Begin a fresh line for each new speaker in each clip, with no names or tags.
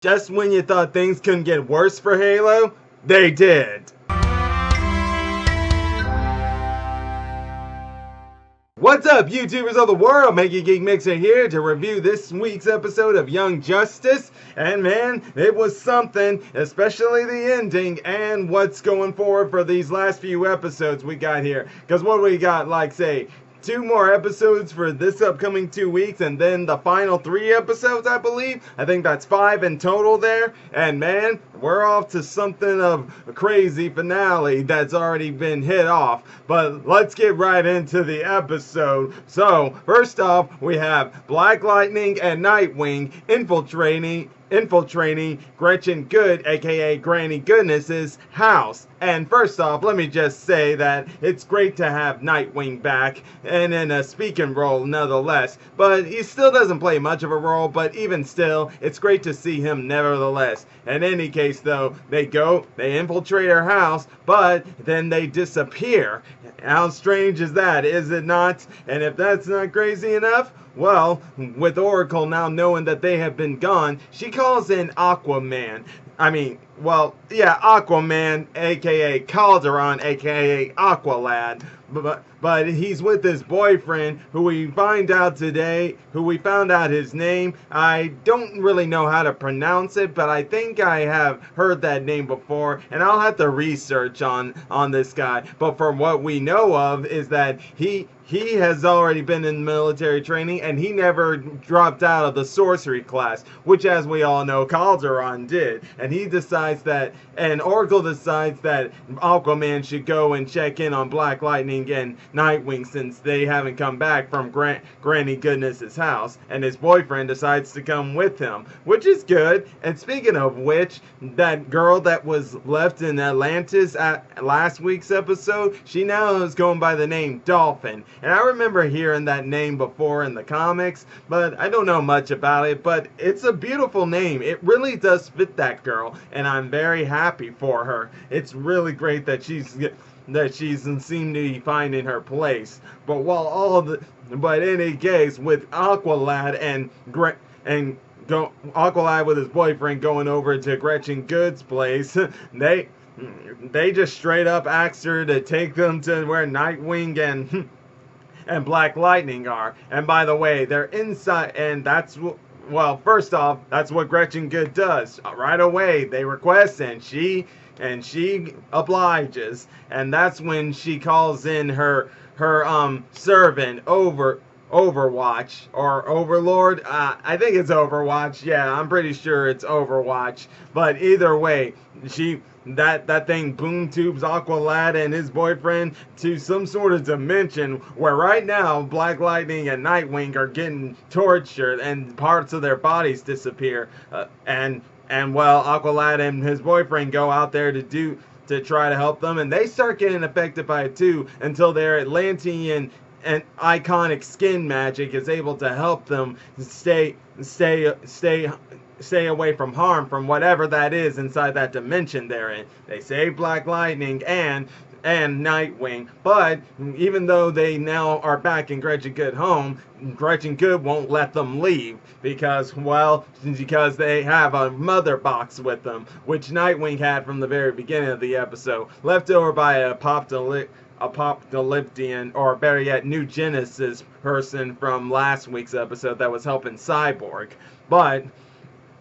Just when you thought things couldn't get worse for Halo, they did. What's up, YouTubers of the world? MegaGeekMixer here to review this week's episode of Young Justice. And man, it was something, especially the ending and what's going forward for these last few episodes we got here. Because what we got, like, say, 2 more episodes for this upcoming 2 weeks, and then the final 3 episodes, I believe. I think that's 5 in total there. And man, we're off to something of a crazy finale that's already been hit off. But let's get right into the episode. So, first off, we have Black Lightning and Nightwing infiltrating Gretchen Good, aka Granny Goodness's house. And first off, let me just say that it's great to have Nightwing back, and in a speaking role nonetheless. But he still doesn't play much of a role, but even still, it's great to see him nevertheless. In any case though, they infiltrate her house, but then they disappear. How strange is that, is it not? And if that's not crazy enough, well, with Oracle now knowing that they have been gone, she calls in Aquaman. Aquaman, aka Calderon, aka Aqualad. But he's with his boyfriend, who we found out his name. I don't really know how to pronounce it, but I think I have heard that name before, and I'll have to research on this guy. But from what we know of is that he has already been in military training, and he never dropped out of the sorcery class, which, as we all know, Calderon did. And Oracle decides that Aquaman should go and check in on Black Lightning and Nightwing, since they haven't come back from Granny Goodness's house, and his boyfriend decides to come with him, which is good. And speaking of which, that girl that was left in Atlantis at last week's episode, she now is going by the name Dolphin. And I remember hearing that name before in the comics, but I don't know much about it. But it's a beautiful name. It really does fit that girl, and I'm very happy for her. It's really great that she's seemed to be finding her place. But in any case, with Aqualad Aqualad with his boyfriend going over to Gretchen Good's place, they just straight up asked her to take them to where Nightwing and Black Lightning are. And by the way, they're inside, and first off, that's what Gretchen Good does. Right away, they request, and she obliges. And that's when she calls in her servant, Overwatch, or Overlord. I think it's Overwatch. Yeah, I'm pretty sure it's Overwatch. But either way, that thing boom tubes Aqualad and his boyfriend to some sort of dimension where right now Black Lightning and Nightwing are getting tortured and parts of their bodies disappear. And Aqualad and his boyfriend go out there to try to help them, and they start getting affected by it too, until their Atlantean and iconic skin magic is able to help them stay away from harm from whatever that is inside that dimension they're in. They save Black Lightning and Nightwing, but even though they now are back in Gretchen Good home, Gretchen Good won't let them leave because they have a mother box with them, which Nightwing had from the very beginning of the episode, left over by a Apocalyptian, or better yet, New Genesis person from last week's episode that was helping Cyborg.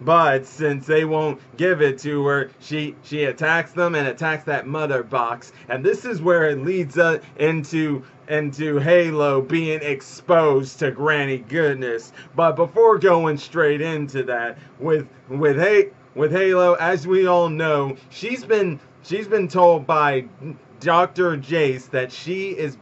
But since they won't give it to her, she attacks them and attacks that mother box. And this is where it leads into Halo being exposed to Granny Goodness. But before going straight into that, with Halo, as we all know, she's been told by Dr. Jace that she is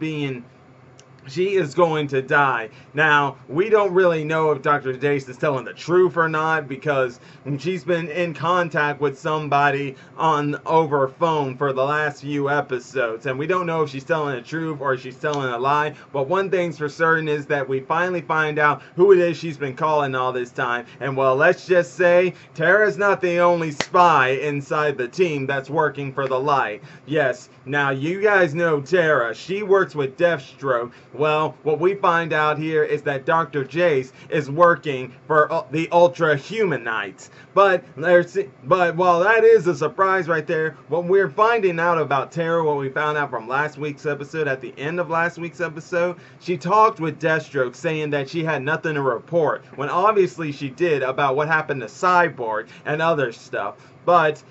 going to die. Now, we don't really know if Dr. Jace is telling the truth or not, because she's been in contact with somebody over phone for the last few episodes, and we don't know if she's telling the truth or if she's telling a lie. But one thing's for certain is that we finally find out who it is she's been calling all this time. And well, let's just say Tara's not the only spy inside the team that's working for the light. Yes, now you guys know Tara. She works with Deathstroke, Well, what we find out here is that Dr. Jace is working for the Ultra Humanites. But while that is a surprise right there, what we're finding out about Tara, what we found out from last week's episode, at the end of last week's episode, she talked with Deathstroke saying that she had nothing to report, when obviously she did, about what happened to Cyborg and other stuff. But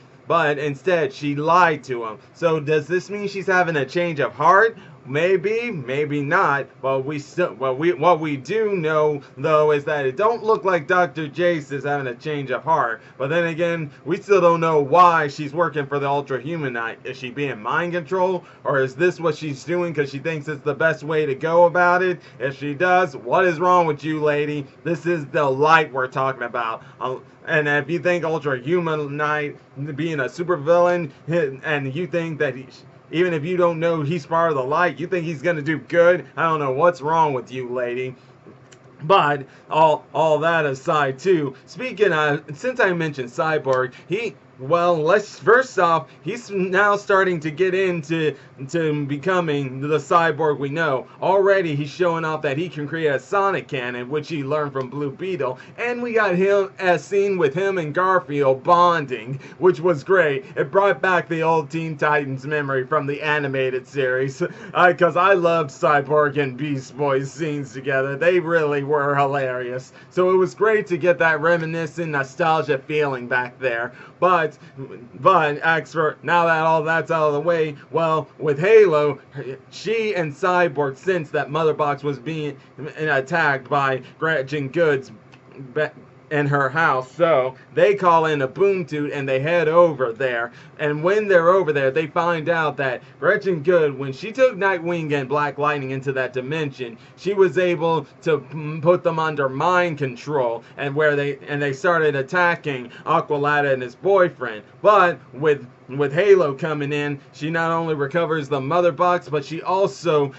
instead she lied to him. So does this mean she's having a change of heart? Maybe, maybe not. But what we do know though is that it don't look like Dr. Jace is having a change of heart. But then again, we still don't know why she's working for the Ultra Humanite. Is she being mind controlled, or is this what she's doing because she thinks it's the best way to go about it? If she does, what is wrong with you, lady? This is the light we're talking about. And if you think Ultra Humanite being a supervillain, and you think that even if you don't know he's part of the light, you think he's gonna do good, I don't know what's wrong with you, lady. But all that aside too, speaking of, since I mentioned Cyborg, let's first off, he's now starting to get into becoming the cyborg we know. Already he's showing off that he can create a sonic cannon, which he learned from Blue Beetle, and we got him as seen with him and Garfield bonding, which was great. It brought back the old Teen Titans memory from the animated series, because I loved Cyborg and Beast Boy's scenes together. They really were hilarious. So it was great to get that reminiscent nostalgia feeling back there. But now that all that's out of the way, well, with Halo, she and Cyborg sensed that Mother Box was being attacked by Gretchen Goods in her house, so they call in a boom toot and they head over there. And when they're over there, they find out that Gretchen Good, when she took Nightwing and Black Lightning into that dimension, she was able to put them under mind control, and they started attacking Aqualad and his boyfriend. But with Halo coming in, she not only recovers the Mother Box, but she also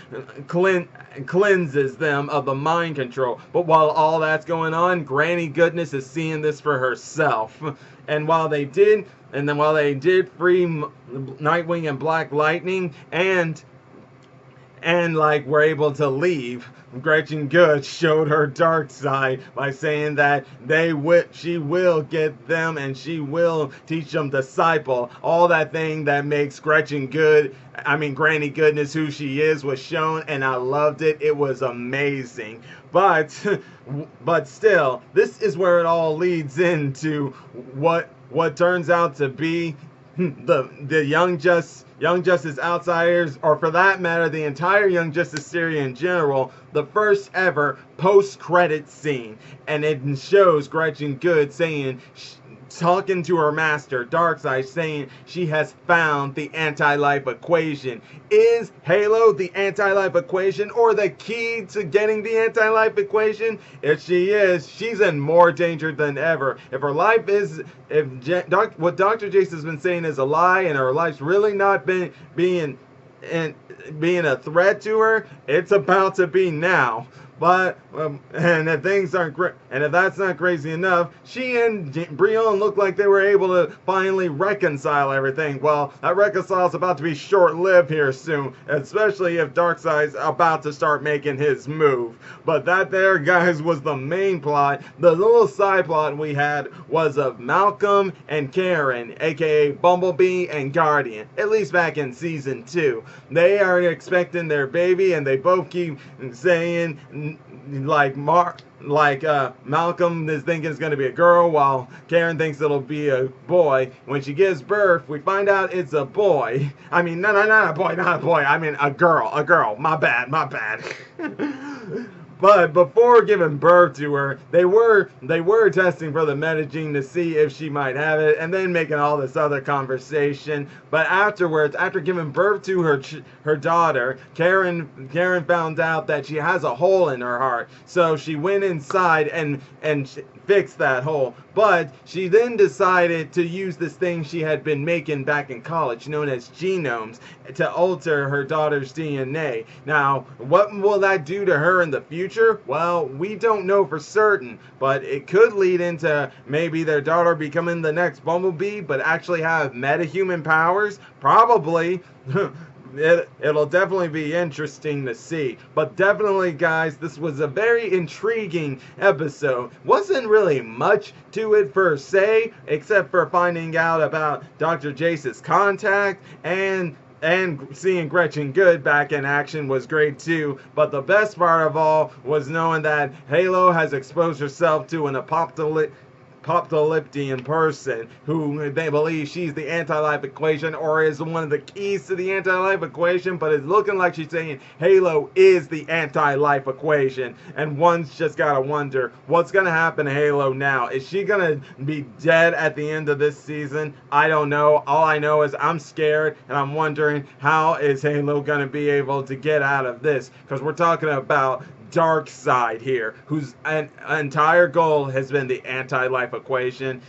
cleanses them of the mind control. But while all that's going on, Granny Goodness is seeing this for herself. And while they did free Nightwing and Black Lightning, and were able to leave, Gretchen Good showed her dark side by saying that she will get them and she will teach them disciple. All that thing that makes Granny Goodness who she is was shown, and I loved it. It was amazing. But still, this is where it all leads into what turns out to be the Young Justice Outsiders, or for that matter, the entire Young Justice series in general, the first ever post-credit scene. And it shows Gretchen Good talking to her master, Darkseid, saying she has found the anti-life equation. Is Halo the anti-life equation, or the key to getting the anti-life equation? If she is, she's in more danger than ever. If what Dr. Jace has been saying is a lie, and her life's really not being a threat to her, it's about to be now. But and if that's not crazy enough, she and Brion look like they were able to finally reconcile everything. Well, that reconcile's about to be short-lived here soon, especially if Darkseid's about to start making his move. But that there, guys, was the main plot. The little side plot we had was of Malcolm and Karen, aka Bumblebee and Guardian, at least back in season 2. They are expecting their baby, and they both keep saying, Malcolm is thinking it's going to be a girl, while Karen thinks it'll be a boy. When she gives birth, we find out it's a boy. I mean, not a boy. I mean a girl. My bad. But before giving birth to her, they were testing for the metagene to see if she might have it, and then making all this other conversation. But afterwards, after giving birth to her daughter, Karen found out that she has a hole in her heart. So she went inside and fixed that hole. But she then decided to use this thing she had been making back in college, known as genomes, to alter her daughter's DNA. Now, what will that do to her in the future? Well, we don't know for certain, but it could lead into maybe their daughter becoming the next Bumblebee, but actually have metahuman powers. Probably. it'll definitely be interesting to see. But definitely, guys, this was a very intriguing episode. Wasn't really much to it per se, except for finding out about Dr. Jace's contact, and seeing Gretchen Good back in action was great too. But the best part of all was knowing that Halo has exposed herself to an apocalyptic person who they believe she's the anti-life equation, or is one of the keys to the anti-life equation, but it's looking like she's saying Halo is the anti-life equation. And one's just gotta wonder what's gonna happen to Halo now. Is she gonna be dead at the end of this season? I don't know. All I know is I'm scared, and I'm wondering how is Halo gonna be able to get out of this, because we're talking about Darkseid here, whose entire goal has been the anti-life equation.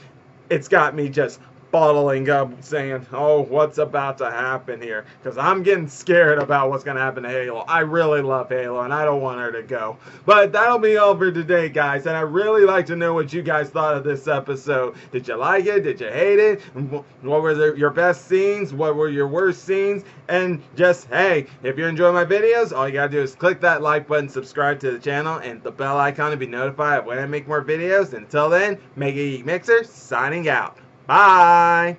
It's got me just bottling up, saying, oh, what's about to happen here? Because I'm getting scared about what's going to happen to Halo. I really love Halo, and I don't want her to go. But that'll be all for today, guys. And I really like to know what you guys thought of this episode. Did you like it? Did you hate it? What were your best scenes? What were your worst scenes? And just, hey, if you enjoy my videos, all you gotta do is click that like button, subscribe to the channel, and the bell icon to be notified when I make more videos. And until then, MegaGeekMixer signing out. Bye!